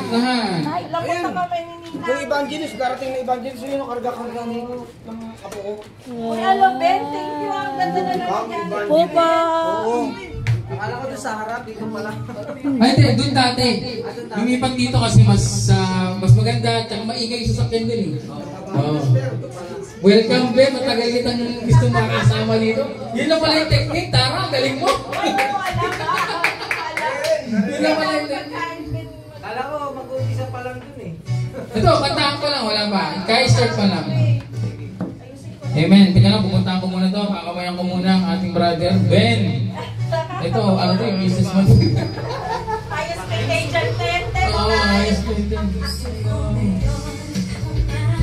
Lahat. Ayun. Yung evangelist, darating na evangelist, yun yung karga-karga ng apo ko. Uy, alam, Ben, thank you. Ang ganda na lang yan. Opa! Oo. Akala ko doon sa harap, dito pala. Ay, hindi, doon dati. Lumipat dito kasi mas maganda at maingay sa sakyan din eh. Oh. Welcome, Ben. Matagal kitang gusto makasama dito. Yun na pala yung technique. Tara, galing mo. Yun na pala yung technique. Akala ko, mag-umpisa pa lang dun eh. Ito, kantahan ko lang. Wala ba? Kaya-start pa lang. Amen. Tingnan lang, pupuntahan ko muna to. Kakamayan ko muna ang ating brother, Ben. Ito, ano to yung business mo? Ayos kay Agent Tente. Oo, ayos ko ito.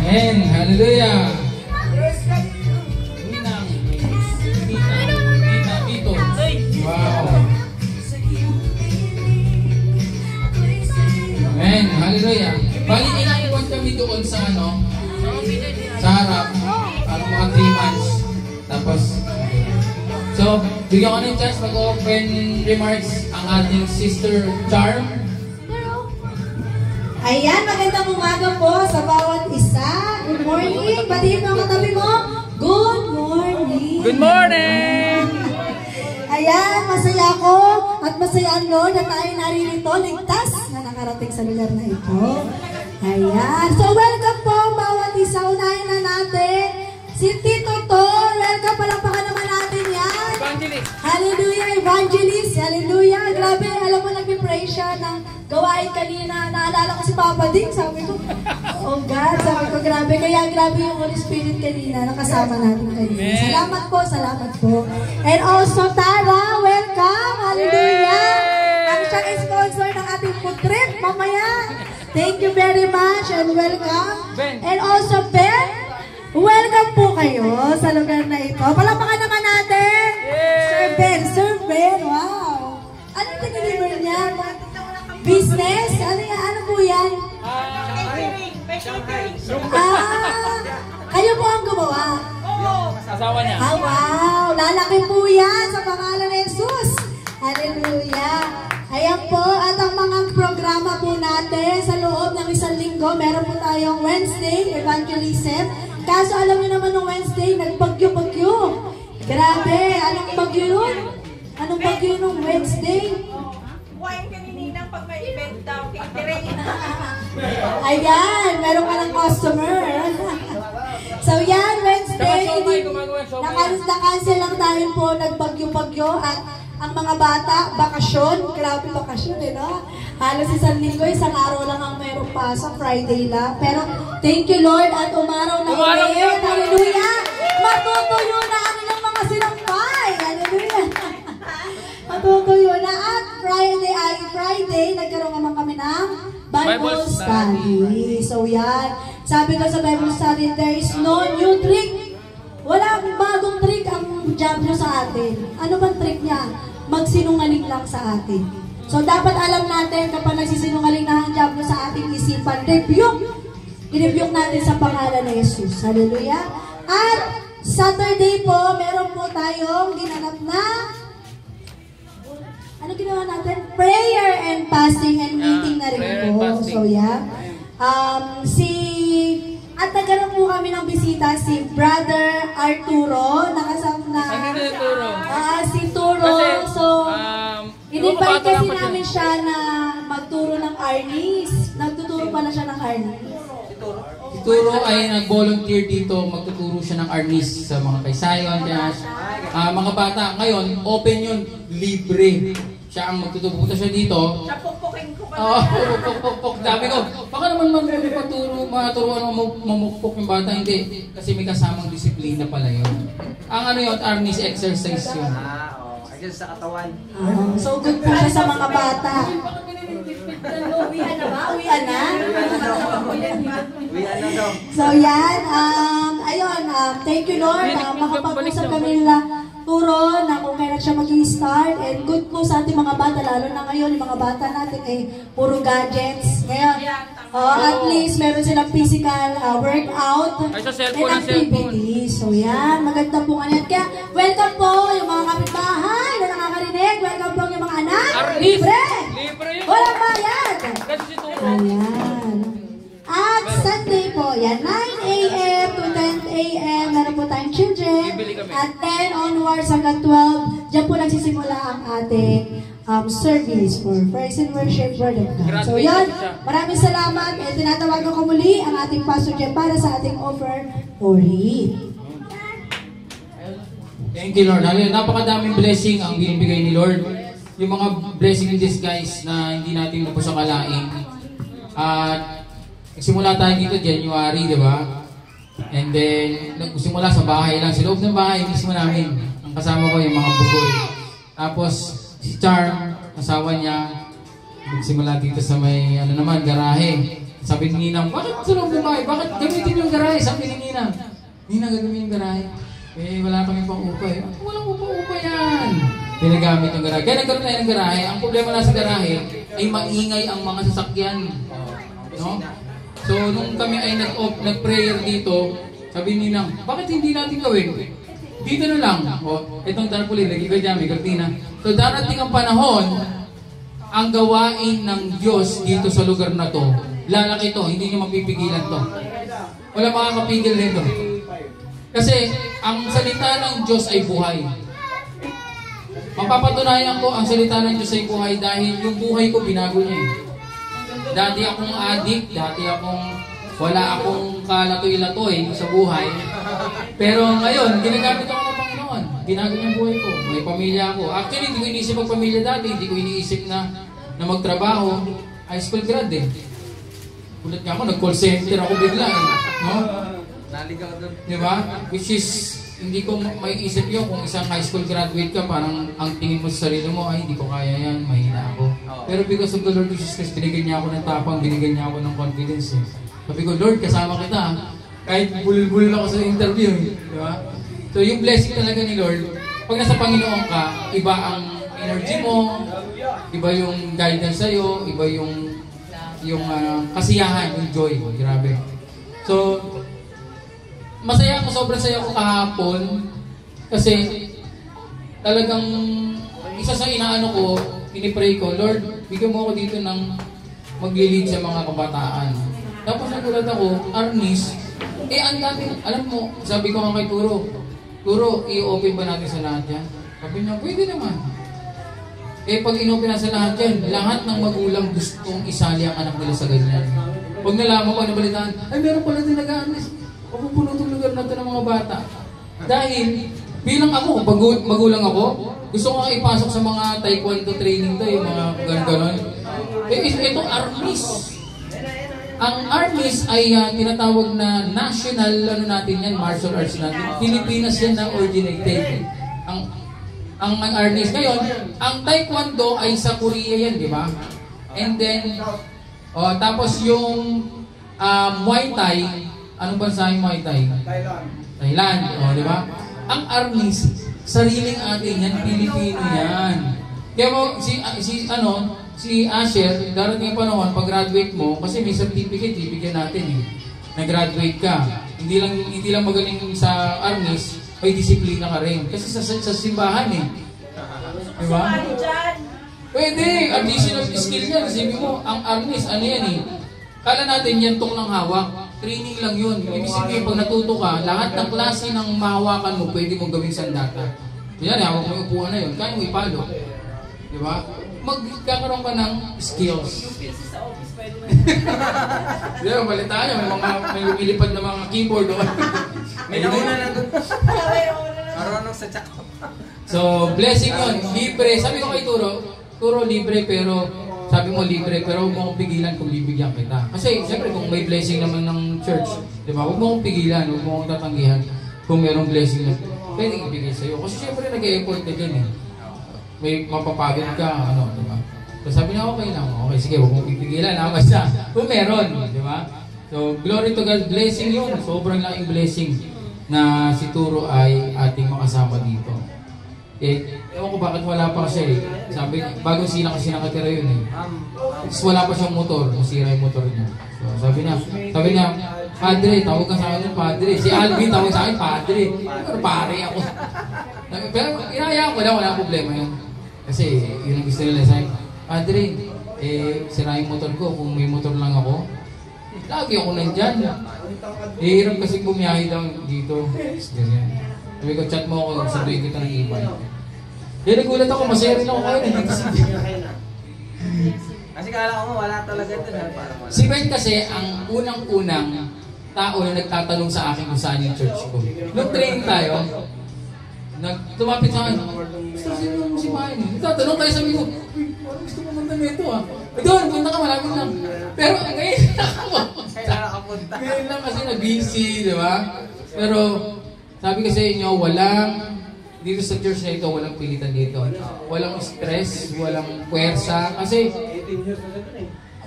Amen. Hallelujah. Dito. Wow. Amen. Hallelujah. Bali, inaikuan kami doon sa sa harap. Mga 3 months. Tapos, so, bigyan ko ng chance mag-open remarks ang ating Sister Charm. Ayan, magandang umaga po sa bawat isa. Good morning. Batiin mo ang katabi mo. Good morning. Good morning! Ayan, masaya ako at masaya ang Lord na tayo naririto, ligtas na nakarating sa lugar na ito. Ayan. So, welcome po bawat isa. Unahin na natin si Tito Tor. Welcome, palakpakan naman natin yan. Evangelist. Hallelujah, evangelist. Hallelujah. Grabe, alam mo, nag-pray siya ng gawain kanina. Naalala ko si Papa Ding. Sabi ko, oh God, sabi ko, grabe. Kaya grabe yung Holy Spirit kanina. Nakasama natin kanina. Salamat po, salamat po. And also, Tara, welcome. Hallelujah. Ang siyang sponsor ng ating food trip mamaya. Thank you very much and welcome. And also, Ben, welcome po kayo sa lugar na ito. Palakpakan naman natin. Sir Ben, wow. Anong tiniliver niya? Business? Ano po yan? Kayo po ang gumawa? Asawa niya. Wow. Lalaki po yan sa pangalan ni Jesus. Hallelujah. Ayan po, at ang mga programa po natin sa loob ng 1 linggo, meron po tayong Wednesday, Evangelism. Kaso alam niyo naman ng Wednesday, nagpagyo-pagyo. Grabe, anong bagyo yun? Anong bagyo nung Wednesday? Wine ka ni Ninang pag may event daw. Catering. Ayan, meron ka ng customer. So yan, Wednesday, nakancel lang tayo po, nagbagyo-bagyo at ang mga bata, bakasyon, grabe bakasyon no? Halos 1 linggo, 1 araw lang ang mayroong pasok, Friday lang. Pero thank you Lord at umaraw na ulit. Hallelujah! Matutuyo na ang inyong mga sinampay. Hallelujah! Matutuyo na at Friday, nagkaroon naman kami ng Bible study. So yan, sabi ko sa Bible study, there is no new trick. Walang bagong trick ang diablo sa atin. Ano bang trick niya? Magsinungaling lang sa atin. So dapat alam natin kapag nagsisinungaling na ang diablo sa ating isipan, i-rebuke natin sa pangalan ni Jesus. Hallelujah. At Saturday po, meron po tayong ginanap na ano ginawa natin? Prayer and fasting and meeting na rin po. So yeah. At nagkaroon po kami ng bisita si Brother Arturo, nakasama na si Turo. So, in-invite kasi namin siya na magturo ng Arnis. Nagtuturo pala siya ng Arnis. Si Turo ay nag-volunteer dito, magtuturo siya ng Arnis sa mga kaysayon. Mga bata, ngayon, open yun, libre. Siya ang magtuturo. Punta siya dito. Siya pupukin ko pa. Oo, pupuk. Dami ko. Baka naman maturuan mo mamukpok yung bata. Hindi. Kasi may kasamang disiplina pala yun. Ang ano yun, Arnis exercise yun. Ayun sa katawan. So good po siya sa mga bata. Uwian na ba? Uwian na? Uwian na daw. So yan, ayun, thank you Lord. Makapag-usap kami nila Turo na kung kailan siya mag-i-start. And good po sa ating mga bata, lalo na ngayon, yung mga bata natin puro gadgets. Ngayon, at least meron silang physical workout and activity. So yan, maganda po kanyan. Kaya welcome po yung mga kapitbahay na nakakarinig. Welcome po yung mga anak. Libre! Walang bayad! Ayan. At Sunday po, yan, 9 a.m. to 10 a.m. Meron po tayong children. At 10 onwards hanggang 12, dyan po nagsisimula ang ating service for praise and worship, word of God. So yan, maraming salamat. At tinatawagan ko muli ang ating pastor dyan para sa ating offer or heat. Thank you, Lord. Napakadaming blessing ang binibigay ni Lord. Yung mga blessing in disguise na hindi natin lubos akalain. At nagsimula tayo dito January, di ba? And then, nagsimula sa bahay lang. Sa loob ng bahay, mismo namin. Ang kasama ko yung mga bugol. Tapos, si Charm, asawa niya, nagsimula dito sa may, garahe. Sabi ni Ninang, bakit sa loob ng bahay? Bakit gamitin yung garahe? Sabi ni Ninang, Ninang, gagawin yung garahe. Wala kami pang upay. Walang upa yan. Pinagamit yung garahe. Kaya nagkaroon tayo ng garahe. Ang problema lang sa garahe ay maingay ang mga sasakyan. No? So, nung kami ay nag-prayer dito, sabi ni Ninang, bakit hindi natin gawin? Dito na lang. Itong tarpaulin, lagi ko dyan, may kartina. So, darating ang panahon, ang gawain ng Diyos dito sa lugar na to, lalaki to, hindi niyo mapipigilan to. Wala makakapigil nito. Kasi, ang salita ng Diyos ay buhay. Mapapatunayan ko, ang salita ng Diyos ay buhay dahil yung buhay ko, binago niya eh. Dati akong addict, wala akong kalatoy-latoy sa buhay. Pero ngayon, ginagamit ako ng Panginoon. Binago niya ang buhay ko. May pamilya ako. Actually, hindi ko iniisip magpamilya dati. Hindi ko iniisip na magtrabaho. High school grad eh. Ulit nga ako, nag-call center ako bigla eh. No? Naligaw doon. Diba? Which is, hindi ko maiisip yun kung isang high school graduate ka, parang ang tingin mo sa sarili mo, ay hindi ko kaya yan, mahina ako. Pero because of the Lord Jesus Christ, binigyan niya ako ng tapang, binigyan niya ako ng confidence. Eh. Sabi ko, Lord, kasama kita. Kahit bulol-bulol ako sa interview. Diba? So yung blessing talaga ni Lord, pag nasa Panginoon ka, iba ang energy mo, iba yung guidance sa'yo, iba yung kasiyahan, yung joy. Grabe. So, masaya ako, sobrang saya ko kahapon kasi talagang isa sa inaano ko, pinipray ko, Lord, bigyan mo ako dito ng maglilid sa mga kabataan. Tapos nagulat ako, Arnis, ang dami, alam mo, sabi ko nga kay Turo, i-open ba natin sa lahat yan? Sabi niya, pwede naman. Pag in-open na sa lahat yan, lahat ng magulang gustong isali ang anak nila sa ganyan. Pag nalaman ko, nabalitaan, ay meron pala din nag-Arnis. Pupuno itong lugar na ito ng mga bata. Dahil, bilang ako, magulang ako, gusto ko nga ipasok sa mga taekwondo training to, yung mga gano'n. Ito, Arnis. Ang Arnis ay tinatawag na national, natin yan, martial arts natin. Pilipinas yan na originated. Ang Arnis. Ngayon, ang taekwondo ay sa Korea yan, di ba? And then, tapos yung Muay Thai, anong bansa yung Muay Thai? Thailand, di ba? Ang Arnis, sariling atin yan, Pilipino yan. Kaya mo, si Asher, darating yung panahon, pag-graduate mo, kasi may certificate, ibigyan natin eh. Nag-graduate ka. Hindi lang magaling sa Arnis, may disiplina ka rin. Kasi sa simbahan eh. Di ba? Pwede, additional skill yan. Sabi mo, ang Arnis, ano yan eh? Kala natin yan tok ng hawak. Training lang yun. Ibig sabihin, pag natuto ka, lahat ng klase ng mahawakan mo, pwede mong gawing sandata. Yan, hawak mo yung upuan na yun. Kaya mo ipalo. Di ba? Magkakaroon ka ng skills. Di ba, balita nyo, may lumilipad na mga keyboard. May nauna na doon. Marunong sa tsak. So, blessing yun. Libre. Sabi ko kay Turo libre, pero sabi mo libre, pero huwag mo akong pigilan kung bibigyan kita. Kasi, siyempre, kung may blessing naman ng church, di ba? Huwag mo akong pigilan, huwag mo akong tatanggihan kung mayroong blessing na pwede ibigay sa'yo. Kasi siyempre, nag-e-effort ka dyan eh. May mapapagod ka, di ba? So, sabi niya, okay lang. Okay, sige, huwag mong pipigilan. Basta, kung meron, di ba? So, glory to God, blessing yun. Sobrang laking blessing na si Turo ay ating makasama dito. Ewan ko bakit wala pa siya eh. Sabi, bagong sila kasi nakatira yun eh. Tapos wala pa siyang motor, masira yung motor niya. So, sabi niya, Padre, tawag ka sa akin ng Padre. Si Alvin tawag sa akin, Padre. Pero pare ako. Pero inayaan ko lang, wala problema yun. Kasi yun ang gusto nila sa akin. Padre, sira yung motor ko. Kung may motor lang ako, lagi ako nandyan. Hirap kasi bumiyahe lang dito. Ganyan. Sabi ko, chat mo ako, sabihin kita ng e-bike. Kaya nagulat ako, masaya rin ako kayo. Kasi kala ko wala talaga ito. Si Ben kasi ang unang-unang tao na nagtatanong sa akin kung saan yung church ko. Nung training tayo, tumapit sa akin, gusto sino mo si Mayan? Tatanong tayo, sabi ko, uy, parang gusto mo punta nito ah. Doon, punta ka, malapit lang. Pero ngayon nakapunta. Ngayon lang kasi na-busy, di ba? Pero sabi ko sa inyo, dito sa church na ito, walang pilitan dito. Walang stress, walang puwersa. Kasi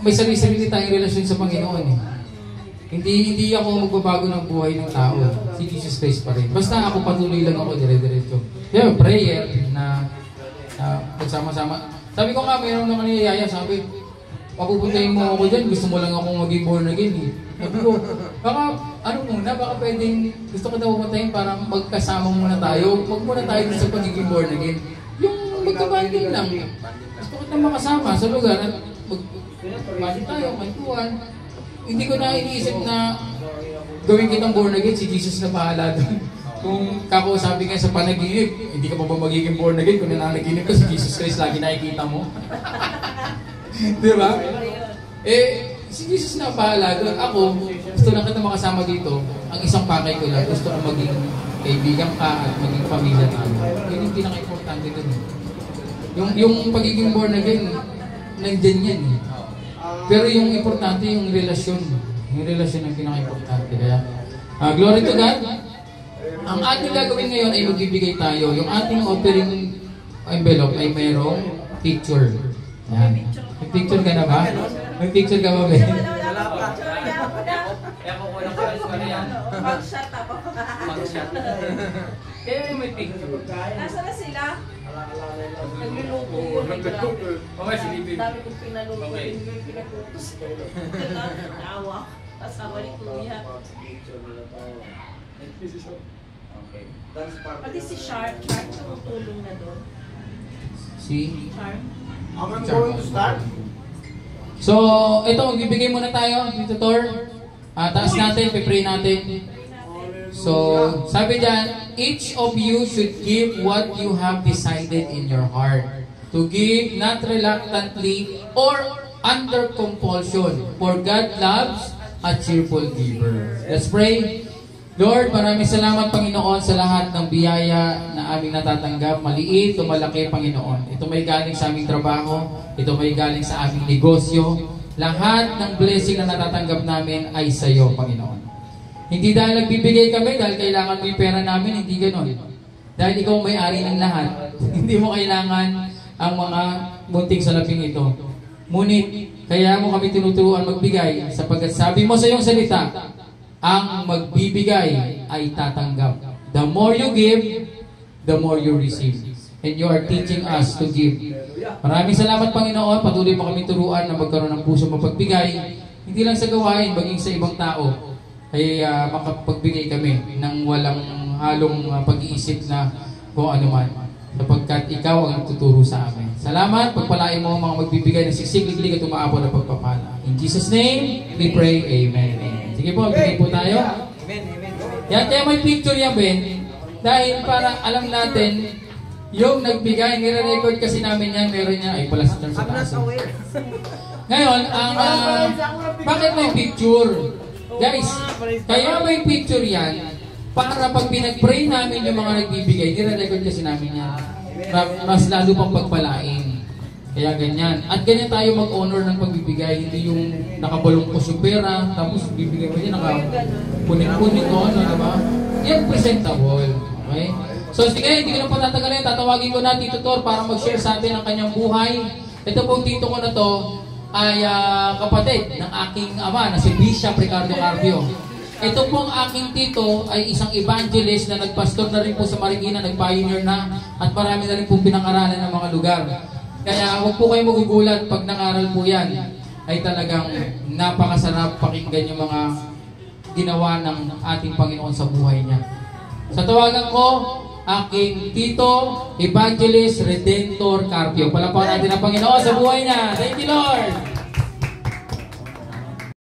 may sarili-sarili tayong relasyon sa Panginoon. Hindi ako magbabago ng buhay ng tao. Si Jesus Christ pa rin. Basta ako patuloy lang ako dire-diretso. Yeah, prayer na magsama-sama. Sabi ko nga, mayroon naman ni Yaya, sabi, papupuntahin mo ako dyan, gusto mo lang akong maging born again eh. Sabi ko, baka pwedeng gusto ko daw pupuntahin para magkasama muna tayo. Huwag muna tayo sa pagiging born again. Yung magkabanding lang. Gusto ko na makasama sa lugar at magbanding tayo, magkuhan. Hindi ko na iniisip na gawin kitang born again, si Jesus na bahala doon. Kung kakausapin ka sa panaginip, hindi ka pa ba magiging born again kung nananaginip ka si Jesus Christ lagi nakikita mo? Di ba? Si Jesus na bahala doon. Ako, gusto lang kita makasama dito. Ang isang pakay ko lang, gusto ko maging kaibigan ka at maging pamilya tayo. Yun yung pinaka-importante doon. Yung pagiging born again, nandyan yan eh. Pero yung importante, yung relasyon. Yung relasyon ang pinaka-importante. Kaya, glory to God. Ang ating gagawin ngayon ay magbibigay tayo. Yung ating offering envelope ay mayroong picture. Yan. May picture ka na ba? May picture ka ba, Ben? Wala pa. Kaya ko kulang ka rin yan. Mag-shot ako. Mag-shot. Kaya may picture. Nasaan na sila? Nagluluto. Okay, silipin. Dami kong pinaluto. Yung pinalutos ko. Tawa. Kasama ni Kuya. Pati si Shark tumutulong na doon. Si? Shark? I'm going to start. So, ito, magbibigay muna tayo dito, Tor. Taas natin, pipray natin. So, sabi dyan, each of you should give what you have decided in your heart. To give not reluctantly or under compulsion. For God loves a cheerful giver. Let's pray. Lord, maraming salamat, Panginoon, sa lahat ng biyaya na aming natatanggap, maliit o malaki, Panginoon. Ito may galing sa aming trabaho, ito may galing sa aming negosyo. Lahat ng blessing na natatanggap namin ay sa iyo, Panginoon. Hindi dahil nagbibigay kami, dahil kailangan mo yung pera namin, hindi ganon. Dahil ikaw may-ari ng lahat, hindi mo kailangan ang mga munting salaping ito. Ngunit, kaya mo kami tinuturuan magbigay, sapagkat sabi mo sa iyong salita, ang magbibigay ay tatanggap. The more you give, the more you receive. And you are teaching us to give. Maraming salamat, Panginoon. Patuloy mo kami turuan na magkaroon ng puso mapagbigay. Hindi lang sa gawain, maging sa ibang tao. Ay makapagbigay kami ng walang halong pag-iisip na kung ano man. Sapagkat ikaw ang tuturo sa amin. Salamat, pagpalain mo ang mga magbibigay ng siksik-liglig at umaabot ng pagpapala. In Jesus' name, we pray. Amen. Amen. Sige po, bigay po tayo. Yan, kaya may picture yan, Ben. Dahil para alam natin, yung nagbigay, nire-record kasi namin yan, meron niya, ay pala sa taas. Ngayon, bakit may picture? Guys, kaya may picture yan, para pag pinag-pray namin yung mga nagbibigay, nire-record kasi namin yan. Mas lalo pang pagpalain. Kaya ganyan. At ganyan tayo mag-honor ng pagbibigay. Hindi yung nakabalungkos yung pera, tapos bibigay mo niya, nakapunit-punit o ano, diba? Yan, presentable. Okay? So, sige, hindi ko na patatagalin. Tatawagin ko na Tito Tor para mag-share sa atin ang kanyang buhay. Ito pong tito ko na to ay kapatid ng aking ama na si Bishop Ricardo Carpio. Ito pong aking tito ay isang evangelist na nagpastor na rin po sa Marikina, nag-pioneer na, at marami na rin po pinangaralan ng mga lugar. Kaya huwag po kayo magugulat pag nangaral po yan, ay talagang napakasarap pakinggan yung mga ginawa ng ating Panginoon sa buhay niya. Sa tawagan ko, aking Tito Evangelist Redentor Carpio. Palapakan natin ang Panginoon sa buhay niya. Thank you, Lord!